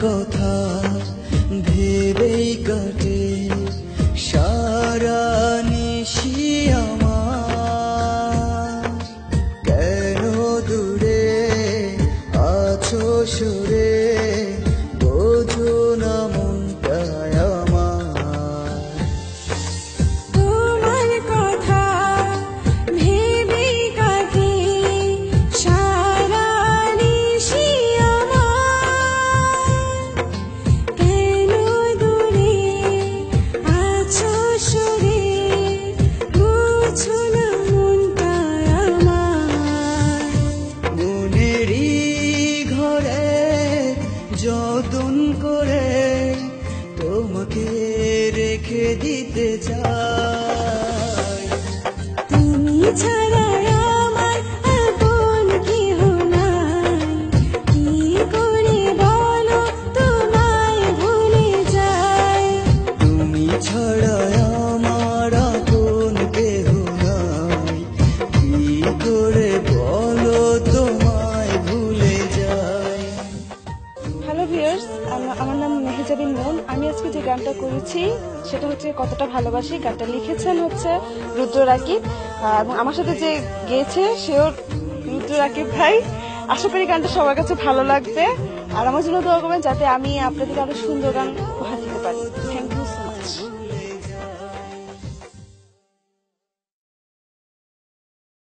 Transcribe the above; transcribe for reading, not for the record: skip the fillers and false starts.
কথা ভেবেই কাটে সারা নিশি আমার। কেন দূরে আছো সুরে বোঝো না মনটায় আমার। তোমার কথা ভেবেই কাটে সারা নিশি আমার। কেন দূরে আছো সুরে বুঝো না মনটায় আমার। মনেরই ঘরে যতন করে তোমাকে রেখে দিতে চাই। তুমি ছাড়া আমার আপন কেহ নাই, কি করে বলো তোমায় ভুলে যাই। তুমি ছাড়া আমার আপন কেহ নাই, কি করে বলো তোমায় ভুলে যাই। হ্যালো ভিউয়ার্স, আমার নাম মেহেজাবিন মন। আমি আজকে যে গানটা করেছি সেটা হচ্ছে কতটা ভালোবাসি। গানটা লিখেছেন হচ্ছে রুদ্র রাকিব, এবং আমার সাথে যে গেয়েছে সেও রুদ্র রাকিব ভাই। আশা করি গানটা সবার কাছে ভালো লাগবে, আর আমার জন্য দোয়া করবেন যাতে আমি আপনাদের আরো সুন্দর গান উপহার দিতে পারি। Thank you so